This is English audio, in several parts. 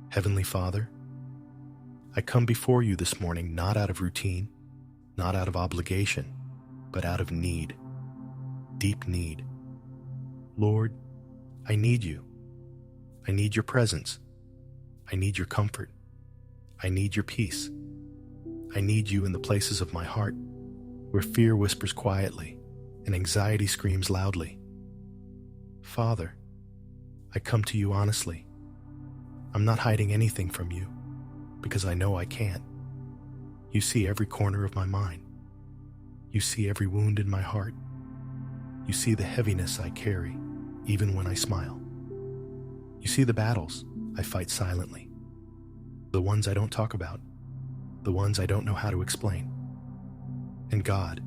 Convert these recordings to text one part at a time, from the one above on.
Heavenly Father, I come before you this morning not out of routine, not out of obligation, but out of need, deep need. Lord, I need you. I need your presence. I need your comfort. I need your peace. I need you in the places of my heart where fear whispers quietly and anxiety screams loudly. Father, I come to you honestly. I'm not hiding anything from you because I know I can't. You see every corner of my mind. You see every wound in my heart. You see the heaviness I carry even when I smile. You see the battles I fight silently, the ones I don't talk about, the ones I don't know how to explain. And God,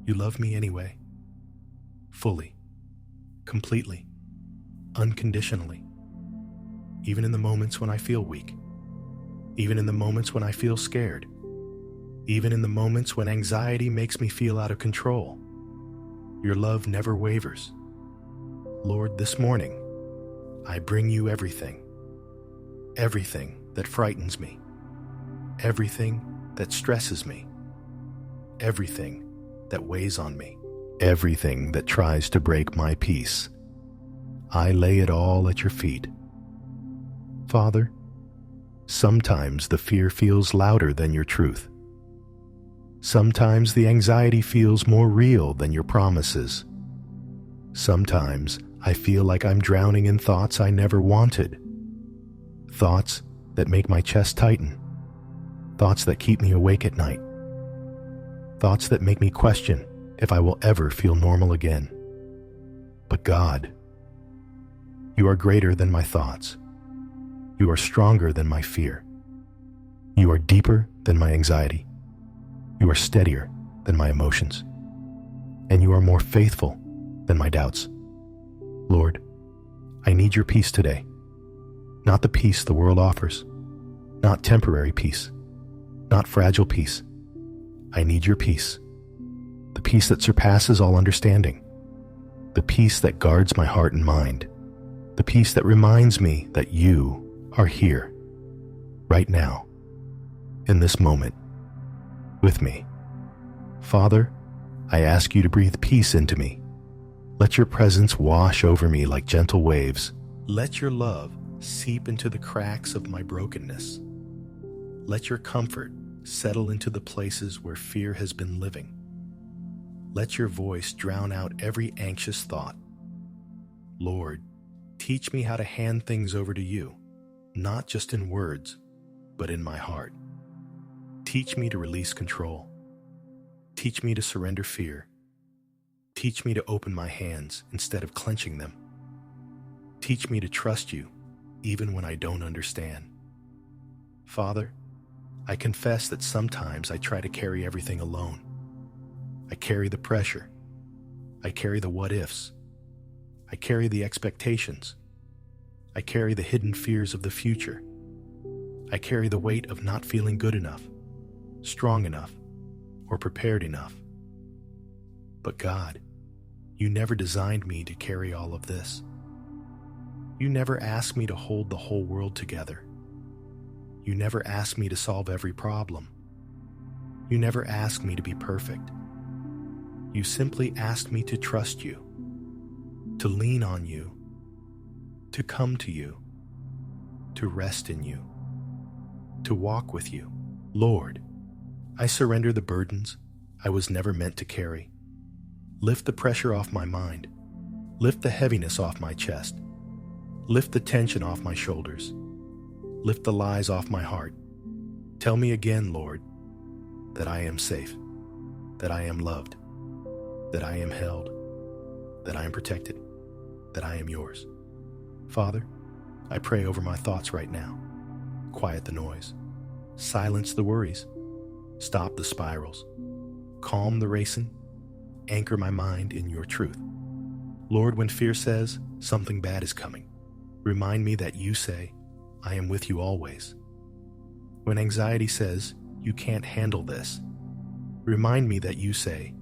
you love me anyway, fully, completely, unconditionally, even in the moments when I feel weak, even in the moments when I feel scared, even in the moments when anxiety makes me feel out of control. Your love never wavers. Lord, this morning, I bring you everything that frightens me, everything that stresses me, everything that weighs on me, everything that tries to break my peace. I lay it all at your feet. Father, sometimes the fear feels louder than your truth. Sometimes the anxiety feels more real than your promises. Sometimes I feel like I'm drowning in thoughts I never wanted. Thoughts that make my chest tighten. Thoughts that keep me awake at night. Thoughts that make me question if I will ever feel normal again. But God, you are greater than my thoughts. You are stronger than my fear. You are deeper than my anxiety. You are steadier than my emotions. And you are more faithful than my doubts. Lord, I need your peace today. Not the peace the world offers. Not temporary peace. Not fragile peace. I need your peace. The peace that surpasses all understanding. The peace that guards my heart and mind. The peace that reminds me that you are here, right now, in this moment, with me. Father, I ask you to breathe peace into me. Let your presence wash over me like gentle waves. Let your love seep into the cracks of my brokenness. Let your comfort settle into the places where fear has been living. Let your voice drown out every anxious thought. Lord, teach me how to hand things over to you, not just in words, but in my heart. Teach me to release control. Teach me to surrender fear. Teach me to open my hands instead of clenching them. Teach me to trust you even when I don't understand. Father, I confess that sometimes I try to carry everything alone. I carry the pressure. I carry the what-ifs. I carry the expectations. I carry the hidden fears of the future. I carry the weight of not feeling good enough, strong enough, or prepared enough. But God, you never designed me to carry all of this. You never asked me to hold the whole world together. You never asked me to solve every problem. You never asked me to be perfect. You simply asked me to trust you, to lean on you, to come to you, to rest in you, to walk with you. Lord, I surrender the burdens I was never meant to carry. Lift the pressure off my mind. Lift the heaviness off my chest. Lift the tension off my shoulders. Lift the lies off my heart. Tell me again, Lord, that I am safe, that I am loved, that I am held, that I am protected, that I am yours. Father, I pray over my thoughts right now. Quiet the noise. Silence the worries. Stop the spirals. Calm the racing. Anchor my mind in your truth. Lord, when fear says something bad is coming, remind me that you say, I am with you always. When anxiety says you can't handle this, remind me that you say,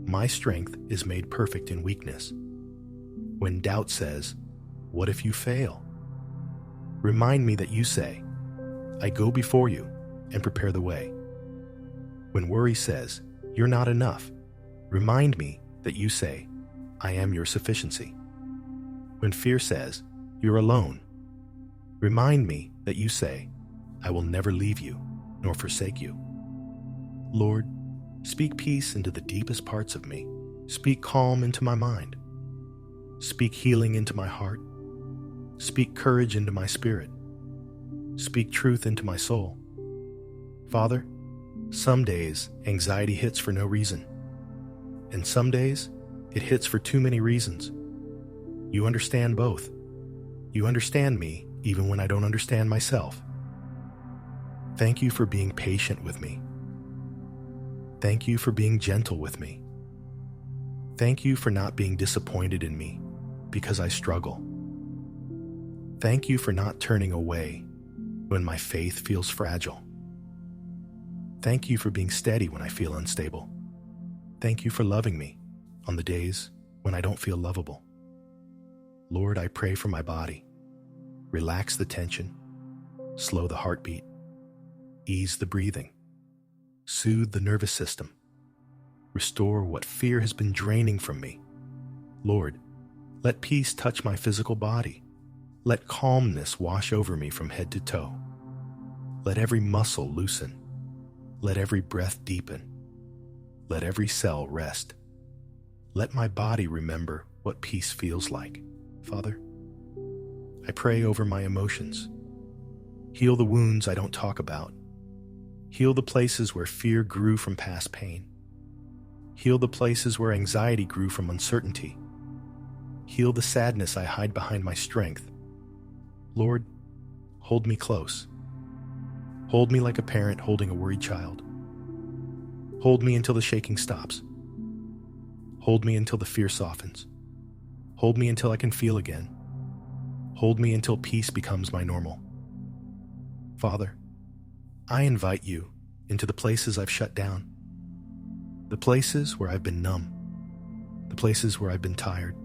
my strength is made perfect in weakness. When doubt says, what if you fail? Remind me that you say, I go before you and prepare the way. When worry says, you're not enough, remind me that you say, I am your sufficiency. When fear says, you're alone, remind me that you say, I will never leave you nor forsake you. Lord, speak peace into the deepest parts of me. Speak calm into my mind. Speak healing into my heart. Speak courage into my spirit. Speak truth into my soul. Father, some days anxiety hits for no reason, and some days it hits for too many reasons. You understand both. You understand me even when I don't understand myself. Thank you for being patient with me. Thank you for being gentle with me. Thank you for not being disappointed in me because I struggle. Thank you for not turning away when my faith feels fragile. Thank you for being steady when I feel unstable. Thank you for loving me on the days when I don't feel lovable. Lord, I pray for my body. Relax the tension, slow the heartbeat, ease the breathing, soothe the nervous system, restore what fear has been draining from me. Lord, let peace touch my physical body. Let calmness wash over me from head to toe. Let every muscle loosen. Let every breath deepen. Let every cell rest. Let my body remember what peace feels like. Father, I pray over my emotions. Heal the wounds I don't talk about. Heal the places where fear grew from past pain. Heal the places where anxiety grew from uncertainty. Heal the sadness I hide behind my strength. Lord, hold me close. Hold me like a parent holding a worried child. Hold me until the shaking stops. Hold me until the fear softens. Hold me until I can feel again. Hold me until peace becomes my normal. Father, I invite you into the places I've shut down, the places where I've been numb, the places where I've been tired,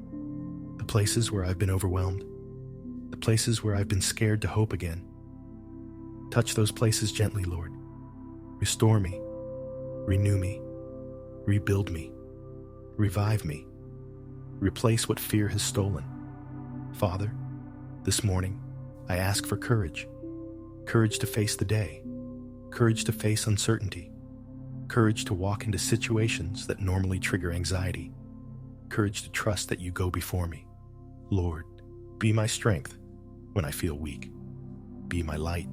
the places where I've been overwhelmed, the places where I've been scared to hope again. Touch those places gently, Lord. Restore me, renew me, rebuild me, revive me, replace what fear has stolen. Father, this morning, I ask for courage. Courage to face the day. Courage to face uncertainty. Courage to walk into situations that normally trigger anxiety. Courage to trust that you go before me. Lord, be my strength when I feel weak. Be my light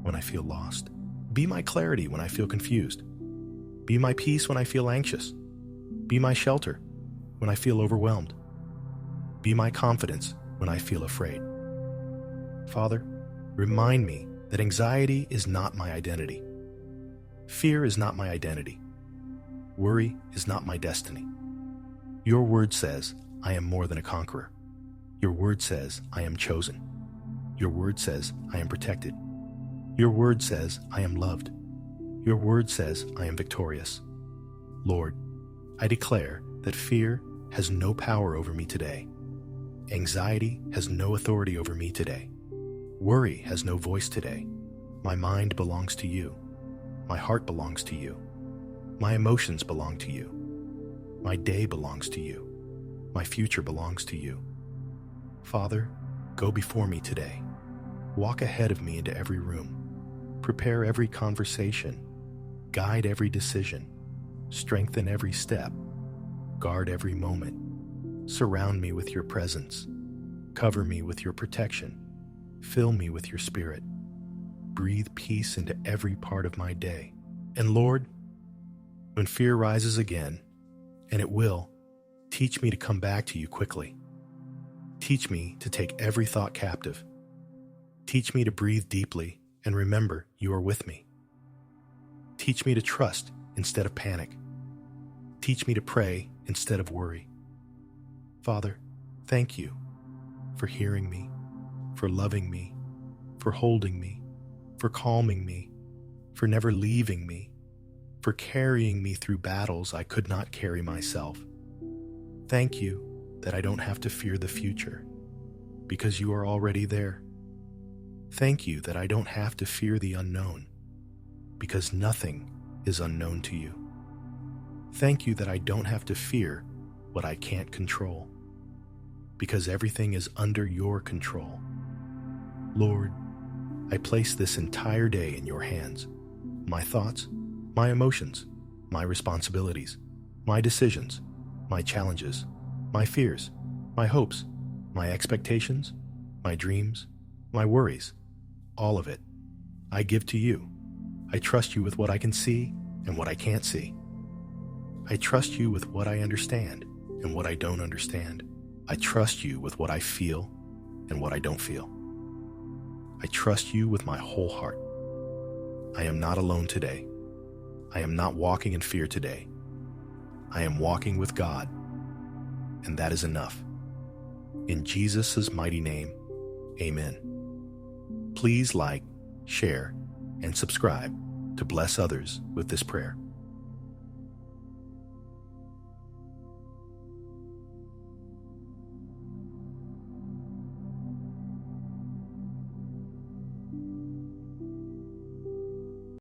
when I feel lost. Be my clarity when I feel confused. Be my peace when I feel anxious. Be my shelter when I feel overwhelmed. Be my confidence when I feel afraid. Father, remind me that anxiety is not my identity. Fear is not my identity. Worry is not my destiny. Your word says, I am more than a conqueror. Your word says, I am chosen. Your word says, I am protected. Your word says, I am loved. Your word says, I am victorious. Lord, I declare that fear has no power over me today. Anxiety has no authority over me today. Worry has no voice today. My mind belongs to you. My heart belongs to you. My emotions belong to you. My day belongs to you. My future belongs to you. Father, go before me today. Walk ahead of me into every room. Prepare every conversation. Guide every decision. Strengthen every step. Guard every moment. Surround me with your presence. Cover me with your protection. Fill me with your spirit. Breathe peace into every part of my day. And Lord, when fear rises again, and it will, teach me to come back to you quickly. Teach me to take every thought captive. Teach me to breathe deeply and remember you are with me. Teach me to trust instead of panic. Teach me to pray instead of worry. Father, thank you for hearing me, for loving me, for holding me, for calming me, for never leaving me, for carrying me through battles I could not carry myself. Thank you that I don't have to fear the future, because you are already there. Thank you that I don't have to fear the unknown, because nothing is unknown to you. Thank you that I don't have to fear what I can't control, because everything is under your control. Lord, I place this entire day in your hands. My thoughts, my emotions, my responsibilities, my decisions, my challenges, my fears, my hopes, my expectations, my dreams, my worries, all of it, I give to you. I trust you with what I can see and what I can't see. I trust you with what I understand and what I don't understand. I trust you with what I feel and what I don't feel. I trust you with my whole heart. I am not alone today. I am not walking in fear today. I am walking with God, and that is enough. In Jesus' mighty name, amen. Please like, share, and subscribe to bless others with this prayer.